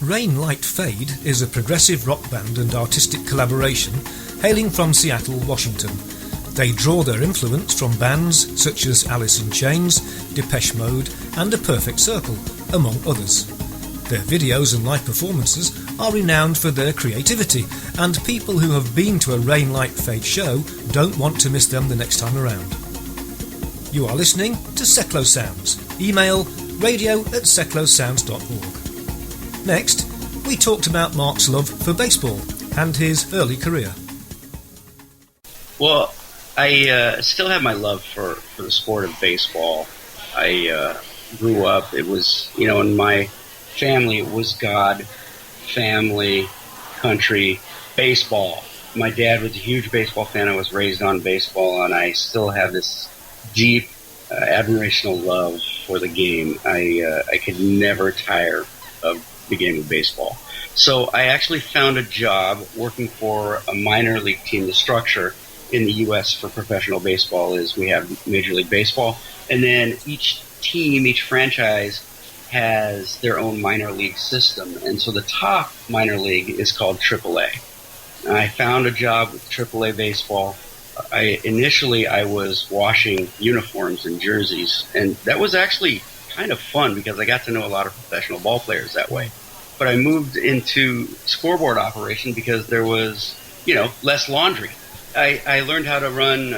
Rain Light Fade is a progressive rock band and artistic collaboration hailing from Seattle, Washington. They draw their influence from bands such as Alice in Chains, Depeche Mode and A Perfect Circle, among others. Their videos and live performances are renowned for their creativity, and people who have been to a Rain Light Fade show don't want to miss them the next time around. You are listening to Seclo Sounds. Email radio@seclosounds.org. Next, we talked about Mark's love for baseball and his early career. Well, I still have my love for the sport of baseball. I grew up, it was, in my family, it was God, family, country, baseball. My dad was a huge baseball fan. I was raised on baseball, and I still have this deep admirational love for the game. I could never tire of the game of baseball. So I actually found a job working for a minor league team. The structure in the U.S. for professional baseball is we have Major League Baseball, and then each team, each franchise has their own minor league system. And so the top minor league is called AAA. And I found a job with AAA baseball. Initially I was washing uniforms and jerseys, and that was actually kind of fun because I got to know a lot of professional ball players that way. But I moved into scoreboard operation because there was, less laundry. I learned how to run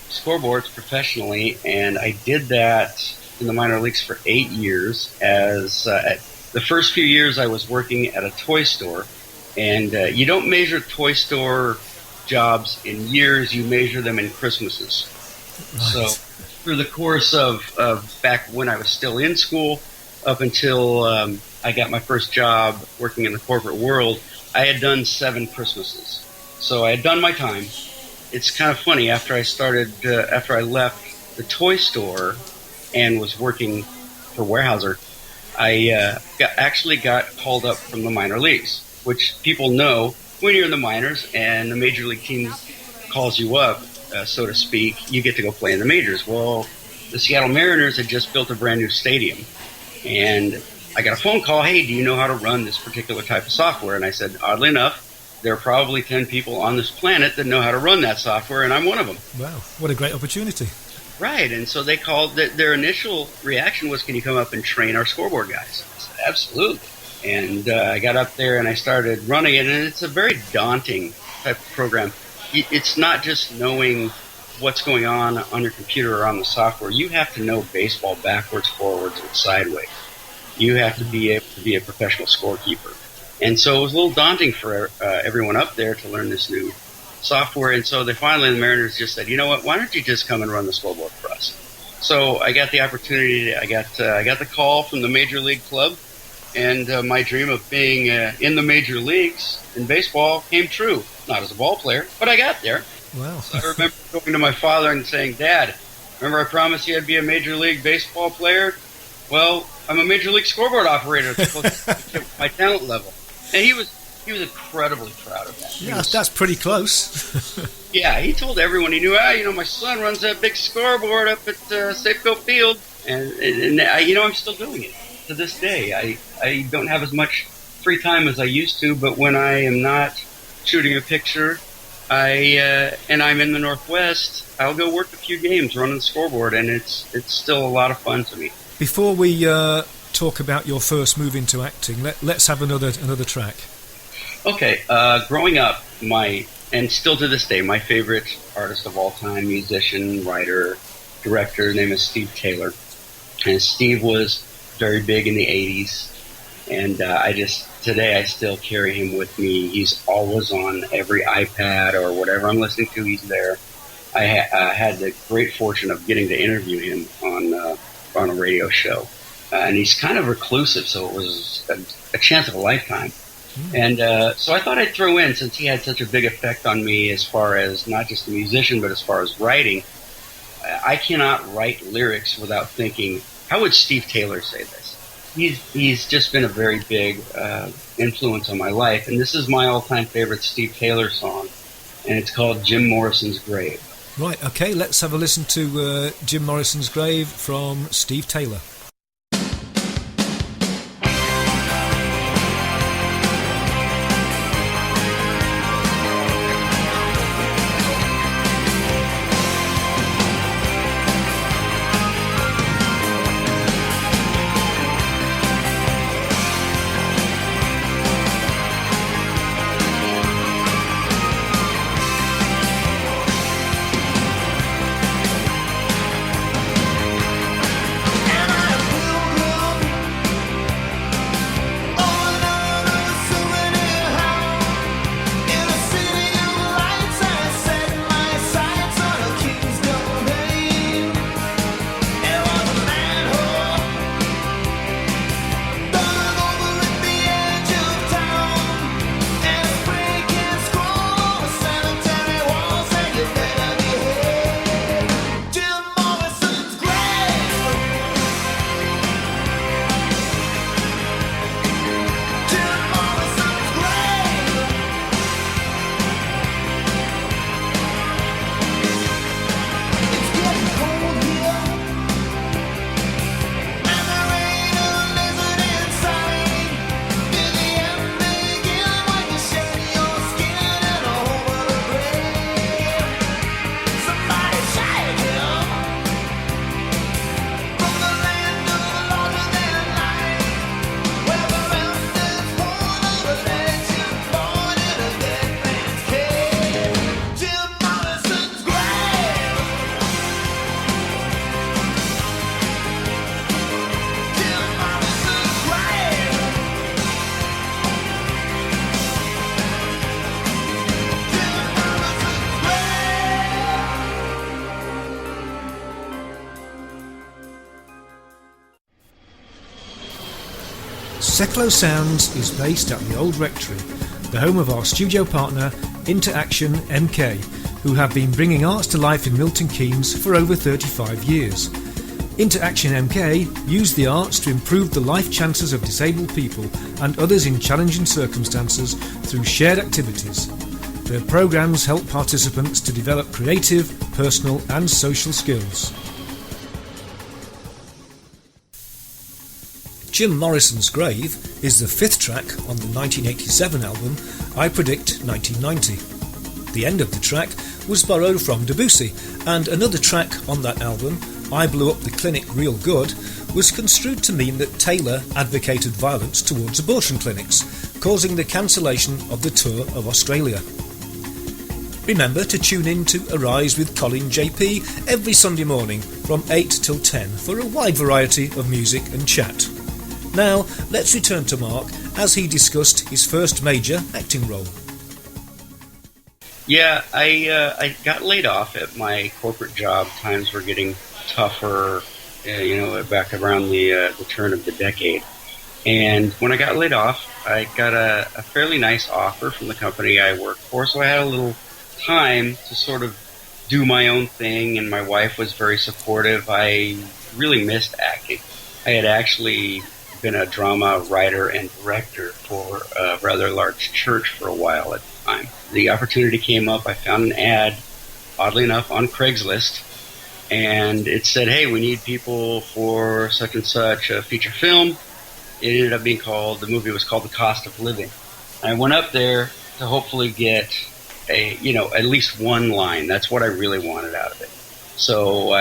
scoreboards professionally, and I did that in the minor leagues for 8 years. The first few years I was working at a toy store, and you don't measure toy store jobs in years, you measure them in Christmases. Right. So through the course of back when I was still in school up until I got my first job working in the corporate world, I had done 7 Christmases. So I had done my time. It's kind of funny, after I left the toy store and was working for Weyerhaeuser, I actually got called up from the minor leagues, which people know when you're in the minors and the major league team calls you up, so to speak, you get to go play in the majors. Well, the Seattle Mariners had just built a brand new stadium, and I got a phone call, hey, do you know how to run this particular type of software? And I said, oddly enough, there are probably 10 people on this planet that know how to run that software, and I'm one of them. Wow, what a great opportunity. Right, and so they called, their initial reaction was, can you come up and train our scoreboard guys? I said, absolutely. And I got up there and I started running it, and it's a very daunting type of program. It's not just knowing what's going on your computer or on the software. You have to know baseball backwards, forwards, and sideways. You have to be able to be a professional scorekeeper. And so it was a little daunting for everyone up there to learn this new software. And so the Mariners just said, you know what, why don't you just come and run the scoreboard for us? So I got the opportunity. I got the call from the Major League Club, and my dream of being in the major leagues in baseball came true. Not as a ball player, but I got there. Wow. So I remember going to my father and saying, Dad, remember I promised you I'd be a Major League Baseball player? Well, I'm a Major League scoreboard operator to my talent level. And he was incredibly proud of that. Yeah, that's pretty close. Yeah, he told everyone he knew, my son runs that big scoreboard up at Safeco Field. And I'm still doing it to this day. I don't have as much free time as I used to, but when I am not shooting a picture, and I'm in the Northwest, I'll go work a few games running the scoreboard, and it's still a lot of fun to me. Before we talk about your first move into acting, let's have another track. Okay, growing up, and still to this day, my favorite artist of all time, musician, writer, director, his name is Steve Taylor. And Steve was very big in the 80s, and today I still carry him with me. He's always on every iPad or whatever I'm listening to, he's there. I had the great fortune of getting to interview him on a radio show. And he's kind of reclusive, so it was a chance of a lifetime. And so I thought I'd throw in, since he had such a big effect on me as far as not just a musician, but as far as writing, I cannot write lyrics without thinking, how would Steve Taylor say this? He's just been a very big influence on my life, and this is my all-time favorite Steve Taylor song, and it's called Jim Morrison's Grave. Right, okay, let's have a listen to Jim Morrison's Grave from Steve Taylor. Seclo Sounds is based at the Old Rectory, the home of our studio partner Interaction MK, who have been bringing arts to life in Milton Keynes for over 35 years. Interaction MK use the arts to improve the life chances of disabled people and others in challenging circumstances through shared activities. Their programs help participants to develop creative, personal and social skills. Jim Morrison's Grave is the fifth track on the 1987 album I Predict 1990. The end of the track was borrowed from Debussy, and another track on that album, I Blew Up the Clinic Real Good, was construed to mean that Taylor advocated violence towards abortion clinics, causing the cancellation of the tour of Australia. Remember to tune in to Arise with Colin JP every Sunday morning from 8 till 10 for a wide variety of music and chat. Now, let's return to Mark as he discussed his first major acting role. Yeah, I got laid off at my corporate job. Times were getting tougher, back around the turn of the decade. And when I got laid off, I got a fairly nice offer from the company I worked for, so I had a little time to sort of do my own thing, and my wife was very supportive. I really missed acting. I had actually been a drama writer and director for a rather large church for a while at the time. The opportunity came up. I found an ad, oddly enough, on Craigslist, and it said, hey, we need people for such and such a feature film. It ended up being the movie was called The Cost of Living. I went up there to hopefully get at least one line. That's what I really wanted out of it. So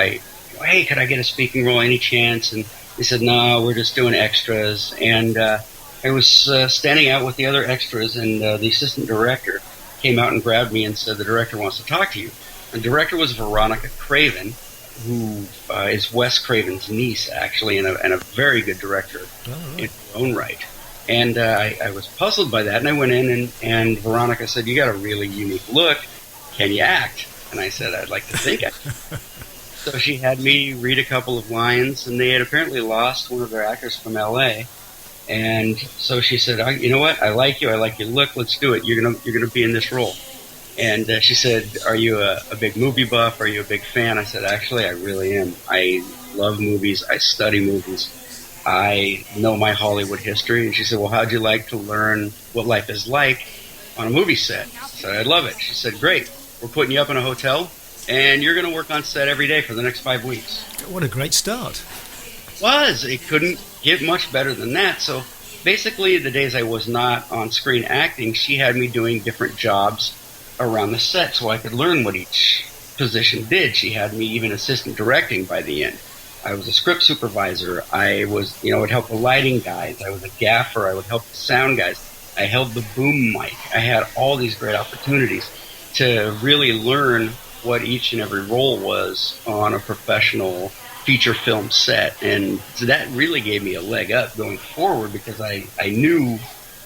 hey, could I get a speaking role any chance? And they said, no, we're just doing extras. And I was standing out with the other extras, and the assistant director came out and grabbed me and said, the director wants to talk to you. The director was Veronica Craven, who is Wes Craven's niece, actually, and a very good director in her own right. And I was puzzled by that, and I went in, and Veronica said, you got a really unique look. Can you act? And I said, I'd like to think I can. So she had me read a couple of lines, and they had apparently lost one of their actors from L.A., and so she said, you know what, I like you, I like your look, let's do it, you're gonna be in this role. And she said, are you a big movie buff, are you a big fan? I said, actually, I really am. I love movies, I study movies, I know my Hollywood history. And she said, well, how'd you like to learn what life is like on a movie set? I said, I'd love it. She said, great, we're putting you up in a hotel, and you're going to work on set every day for the next 5 weeks. What a great start. It couldn't get much better than that. So basically, the days I was not on screen acting, she had me doing different jobs around the set so I could learn what each position did. She had me even assistant directing by the end. I was a script supervisor. I was, would help the lighting guys. I was a gaffer. I would help the sound guys. I held the boom mic. I had all these great opportunities to really learn what each and every role was on a professional feature film set. And so that really gave me a leg up going forward, because I knew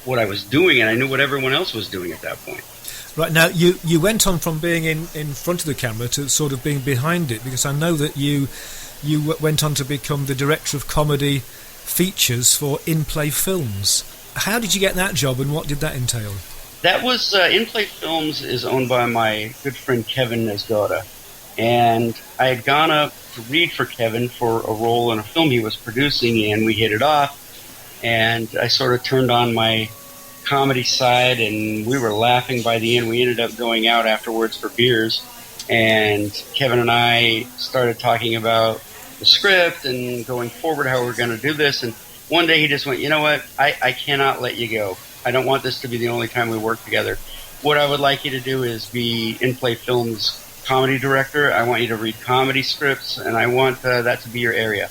what I was doing, and I knew what everyone else was doing at that point. Right, now you went on from being in front of the camera to sort of being behind it, because I know that you went on to become the director of comedy features for In-Play Films. How did you get that job, and what did that entail? That was, In-Play Films is owned by my good friend Kevin Nesgoda, and I had gone up to read for Kevin for a role in a film he was producing, and we hit it off, and I sort of turned on my comedy side, and we were laughing by the end. We ended up going out afterwards for beers, and Kevin and I started talking about the script and going forward how we're going to do this, and one day he just went, you know what, I cannot let you go. I don't want this to be the only time we work together. What I would like you to do is be In-Play Films comedy director. I want you to read comedy scripts, and I want that to be your area.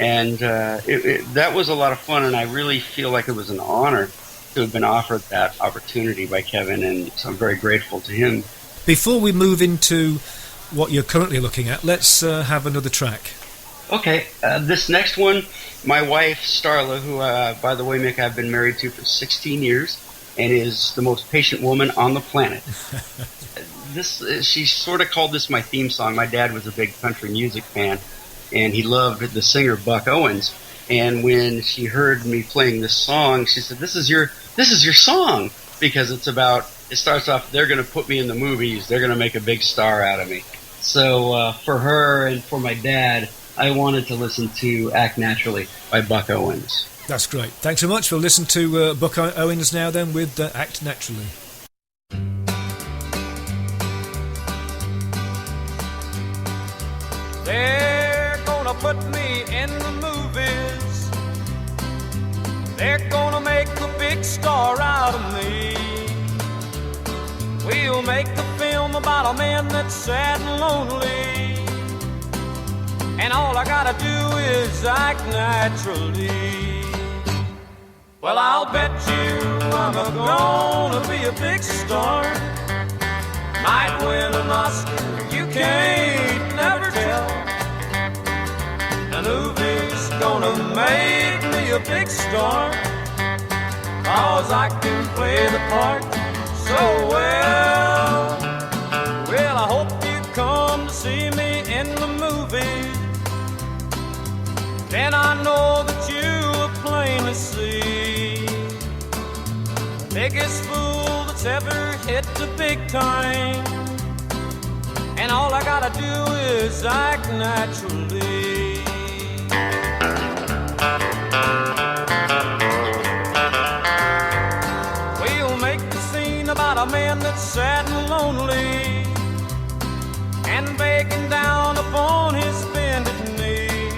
And that was a lot of fun, and I really feel like it was an honor to have been offered that opportunity by Kevin, and so I'm very grateful to him. Before we move into what you're currently looking at, let's have another track. Okay, this next one, my wife, Starla, who, by the way, Mick, I've been married to for 16 years, and is the most patient woman on the planet. She sort of called this my theme song. My dad was a big country music fan, and he loved the singer Buck Owens. And when she heard me playing this song, she said, this is your song, because it starts off, they're going to put me in the movies, they're going to make a big star out of me. So for her and for my dad, I wanted to listen to Act Naturally by Buck Owens. That's great. Thanks so much. We'll listen to Buck Owens now then with Act Naturally. They're gonna put me in the movies. They're gonna make a big star out of me. We'll make a film about a man that's sad and lonely, and all I gotta do is act naturally. Well, I'll bet you I'm gonna be a big star. Might win an Oscar, you can't never tell. The movie's gonna make me a big star, 'cause I can play the part so well. Well, I hope you come to see me in the movie. Then I know that you will plainly see the biggest fool that's ever hit the big time, and all I gotta do is act naturally. We'll make the scene about a man that's sad and lonely, and begging down upon his bended knee.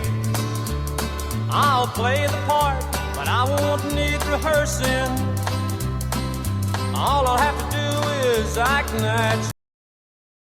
I'll play the part, but I won't need rehearsing. All I'll have to do is act natural.